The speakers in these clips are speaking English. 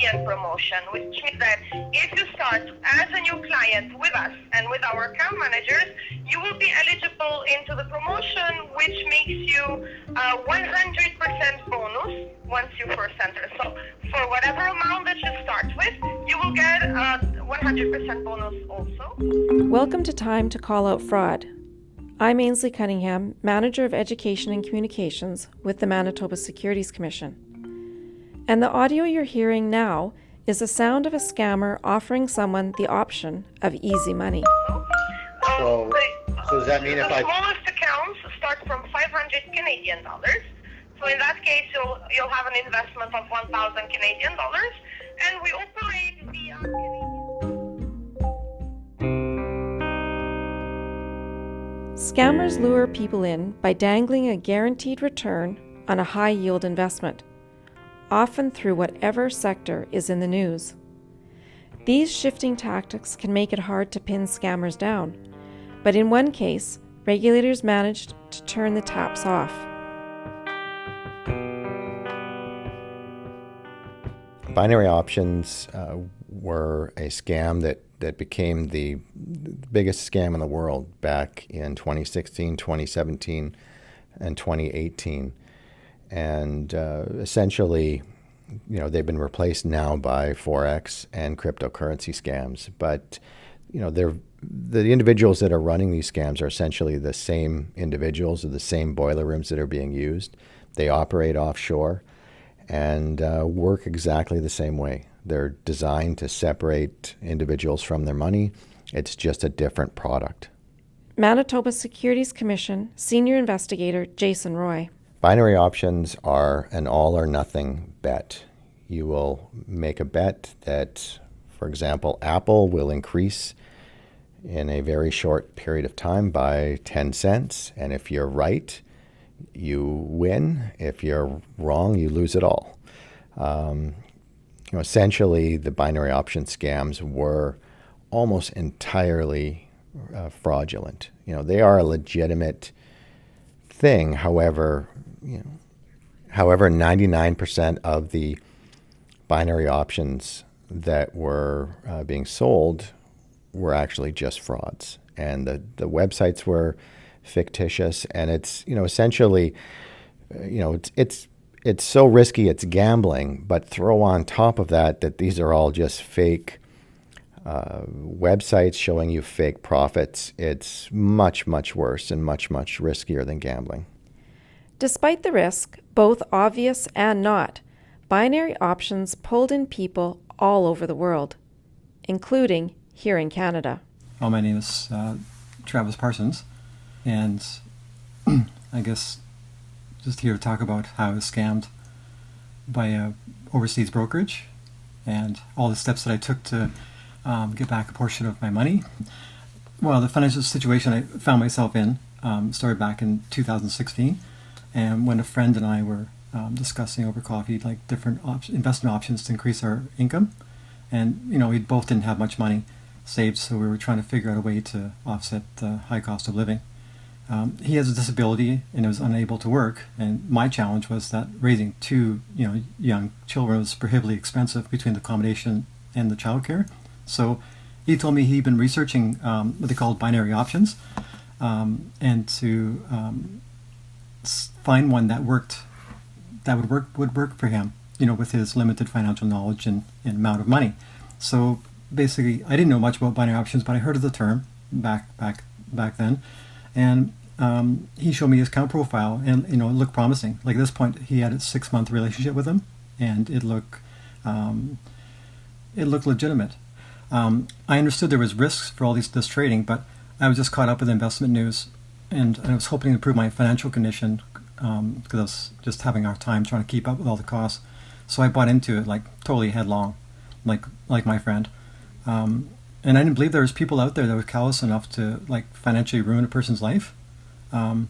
Canadian promotion, which means that if you start as a new client with us and with our account managers, you will be eligible into the promotion, which makes you a 100% bonus once you first enter. So for whatever amount that you start with, you will get a 100% bonus also. Welcome to Time to Call Out Fraud. I'm Ainsley Cunningham, Manager of Education and Communications with the Manitoba Securities Commission. And the audio you're hearing now is the sound of a scammer offering someone the option of easy money. So does that mean the smallest accounts start from 500 Canadian dollars. So in that case, you'll have an investment of 1,000 Canadian dollars, and we operate via Canadian. Scammers lure people in by dangling a guaranteed return on a high-yield investment, often through whatever sector is in the news. These shifting tactics can make it hard to pin scammers down, but in one case, regulators managed to turn the taps off. Binary options were a scam that became the biggest scam in the world back in 2016, 2017, and 2018. And essentially, they've been replaced now by Forex and cryptocurrency scams. But, the individuals that are running these scams are essentially the same individuals or the same boiler rooms that are being used. They operate offshore and work exactly the same way. They're designed to separate individuals from their money. It's just a different product. Manitoba Securities Commission Senior Investigator Jason Roy. Binary options are an all or nothing bet. You will make a bet that, for example, Apple will increase in a very short period of time by 10 cents. And if you're right, you win. If you're wrong, you lose it all. Essentially, the binary option scams were almost entirely fraudulent. They are a legitimate thing. However, 99% of the binary options that were being sold were actually just frauds, and the websites were fictitious. And it's essentially, it's so risky, it's gambling, but throw on top of that these are all just fake websites showing you fake profits. It's much, much worse and much, much riskier than gambling. Despite the risk, both obvious and not, binary options pulled in people all over the world, including here in Canada. Well, my name is Travis Parsons, and I guess just here to talk about how I was scammed by a overseas brokerage and all the steps that I took to get back a portion of my money. Well, the financial situation I found myself in started back in 2016, and when a friend and I were discussing over coffee like different investment options to increase our income, and we both didn't have much money saved, so we were trying to figure out a way to offset the high cost of living. He has a disability and was unable to work, and my challenge was that raising two young children was prohibitively expensive between the accommodation and the childcare. So he told me he'd been researching what they called binary options, and to find one that worked, that would work for him, with his limited financial knowledge and amount of money. So basically, I didn't know much about binary options, but I heard of the term back then. And he showed me his account profile, and it looked promising. Like at this point, he had a 6-month relationship with him, and it looked legitimate. I understood there was risks for all this trading, but I was just caught up with investment news, and I was hoping to improve my financial condition because I was just having a hard time trying to keep up with all the costs. So I bought into it like totally headlong, like my friend. And I didn't believe there was people out there that were callous enough to financially ruin a person's life, and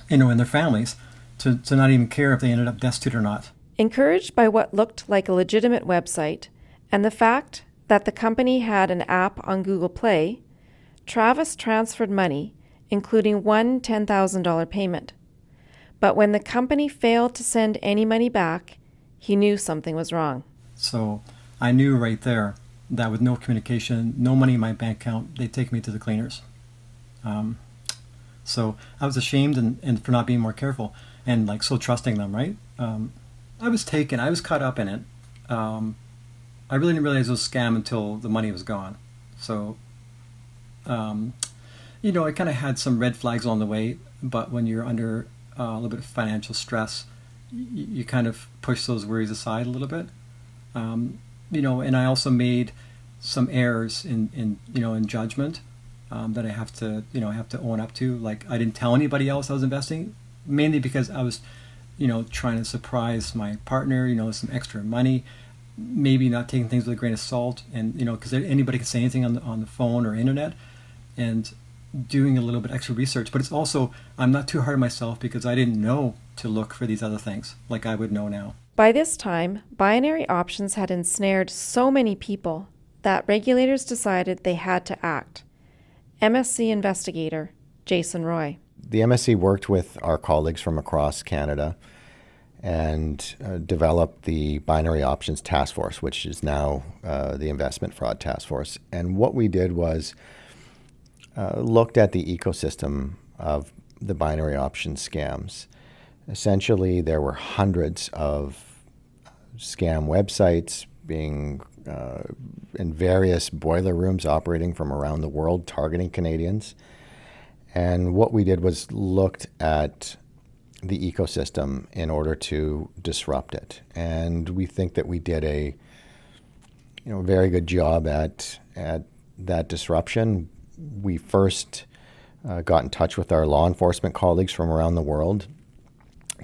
their families, to not even care if they ended up destitute or not. Encouraged by what looked like a legitimate website and the fact that the company had an app on Google Play, Travis transferred money, including one $10,000 payment. But when the company failed to send any money back, he knew something was wrong. So I knew right there that with no communication, no money in my bank account, they'd take me to the cleaners. So I was ashamed and for not being more careful and like so trusting them, right? I was caught up in it. I really didn't realize it was a scam until the money was gone. So, I kind of had some red flags on the way, but when you're under a little bit of financial stress, you kind of push those worries aside a little bit. And I also made some errors in judgment that I have to own up to. Like I didn't tell anybody else I was investing, mainly because I was, trying to surprise my partner, some extra money, maybe not taking things with a grain of salt, and because anybody can say anything on the phone or internet, and doing a little bit extra research. But it's also I'm not too hard on myself because I didn't know to look for these other things like I would know now. By this time, binary options had ensnared so many people that regulators decided they had to act. MSC investigator Jason Roy. The MSC worked with our colleagues from across Canada and developed the Binary Options Task Force, which is now the Investment Fraud Task Force. And what we did was looked at the ecosystem of the binary option scams. Essentially, there were hundreds of scam websites being in various boiler rooms operating from around the world, targeting Canadians. And what we did was looked at the ecosystem in order to disrupt it. And we think that we did a very good job at that disruption. We first got in touch with our law enforcement colleagues from around the world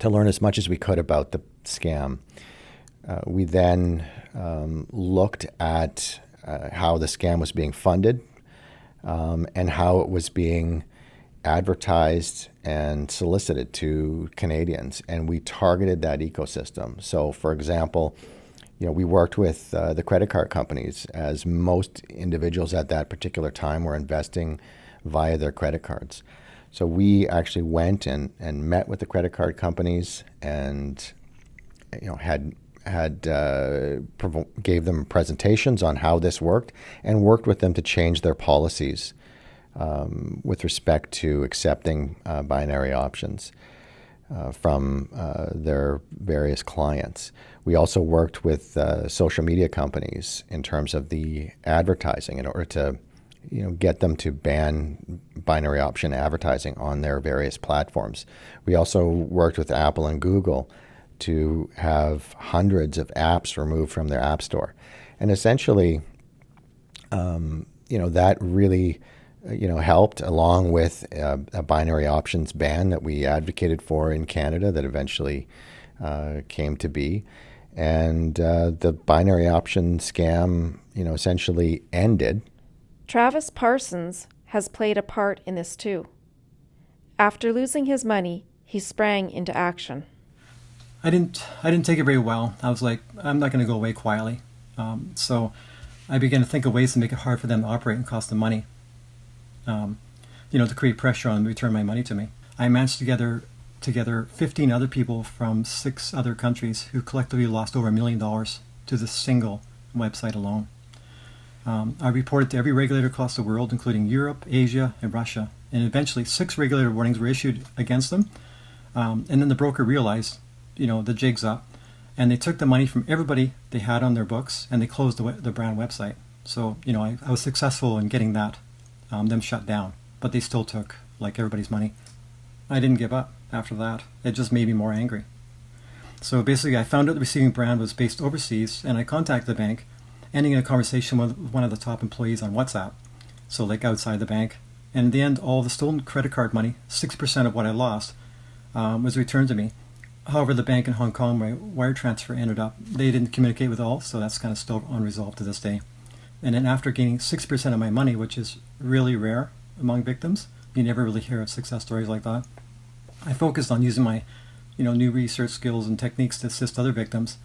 to learn as much as we could about the scam. We then looked at how the scam was being funded and how it was being advertised and solicited to Canadians, and we targeted that ecosystem. So, for example, we worked with the credit card companies, as most individuals at that particular time were investing via their credit cards. So we actually went and met with the credit card companies and gave them presentations on how this worked and worked with them to change their policies with respect to accepting binary options from their various clients. We also worked with social media companies in terms of the advertising in order to get them to ban binary option advertising on their various platforms. We also worked with Apple and Google to have hundreds of apps removed from their app store. And essentially, that really helped, along with a binary options ban that we advocated for in Canada that eventually came to be. And the binary option scam, essentially ended. Travis Parsons has played a part in this too. After losing his money, he sprang into action. I didn't take it very well. I was like, I'm not going to go away quietly. So I began to think of ways to make it hard for them to operate and cost them money. To create pressure on them to return my money to me. I managed together 15 other people from 6 other countries who collectively lost over $1 million to this single website alone. I reported to every regulator across the world, including Europe, Asia, and Russia. And eventually 6 regulator warnings were issued against them. And then the broker realized, the jig's up. And they took the money from everybody they had on their books and they closed the brand website. So, I was successful in getting them shut down. But they still took, like, everybody's money. I didn't give up after that. It just made me more angry. So basically, I found out the receiving brand was based overseas, and I contacted the bank, ending in a conversation with one of the top employees on WhatsApp, so like outside the bank. And in the end, all the stolen credit card money, 6% of what I lost, was returned to me. However, the bank in Hong Kong, my wire transfer ended up, they didn't communicate with all, so that's kind of still unresolved to this day. And then after gaining 6% of my money, which is really rare among victims, you never really hear of success stories like that, I focused on using my new research skills and techniques to assist other victims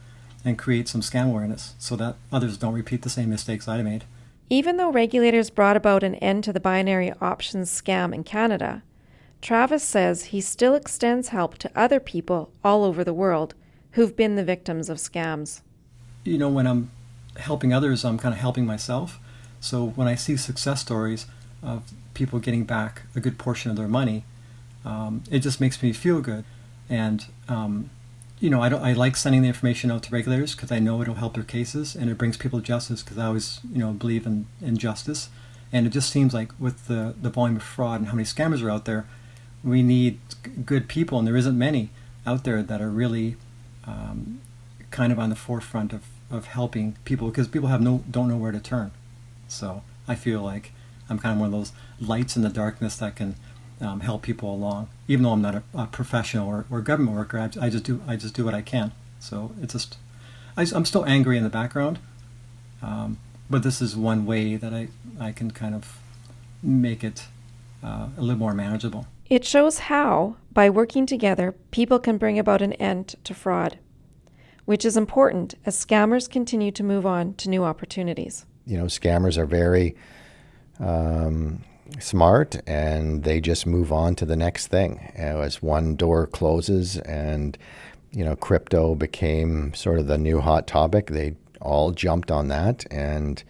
and create some scam awareness so that others don't repeat the same mistakes I made. Even though regulators brought about an end to the binary options scam in Canada, Travis says he still extends help to other people all over the world who've been the victims of scams. when I'm helping others, I'm kind of helping myself. So when I see success stories of people getting back a good portion of their money, it just makes me feel good. And I like sending the information out to regulators because I know it'll help their cases, and it brings people to justice because I always believe in justice. And it just seems like with the volume of fraud and how many scammers are out there, we need good people, and there isn't many out there that are really kind of on the forefront of helping people, because people don't know where to turn. So I feel like I'm kind of one of those lights in the darkness that can help people along, even though I'm not a professional or government worker. I just do what I can. So it's just I'm still angry in the background, but this is one way that I can kind of make it a little more manageable. It shows how, by working together, people can bring about an end to fraud, which is important as scammers continue to move on to new opportunities. Scammers are very smart, and they just move on to the next thing. As one door closes and, crypto became sort of the new hot topic, they all jumped on that. And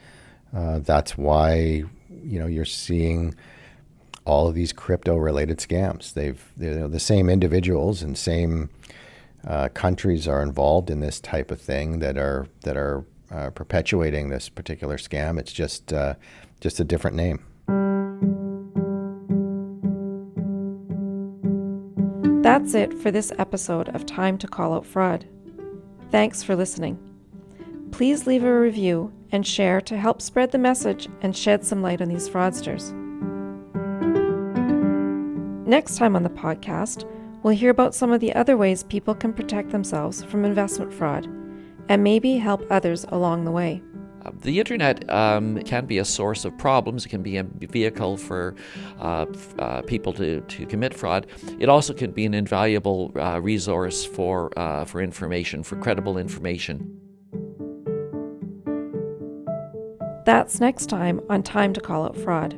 that's why, you're seeing all of these crypto-related scams. They're the same individuals and same countries are involved in this type of thing that are perpetuating this particular scam. It's just a different name. That's it for this episode of Time to Call Out Fraud. Thanks for listening. Please leave a review and share to help spread the message and shed some light on these fraudsters. Next time on the podcast, we'll hear about some of the other ways people can protect themselves from investment fraud and maybe help others along the way. The internet can be a source of problems. It can be a vehicle for people to commit fraud. It also can be an invaluable resource for information, for credible information. That's next time on Time to Call Out Fraud.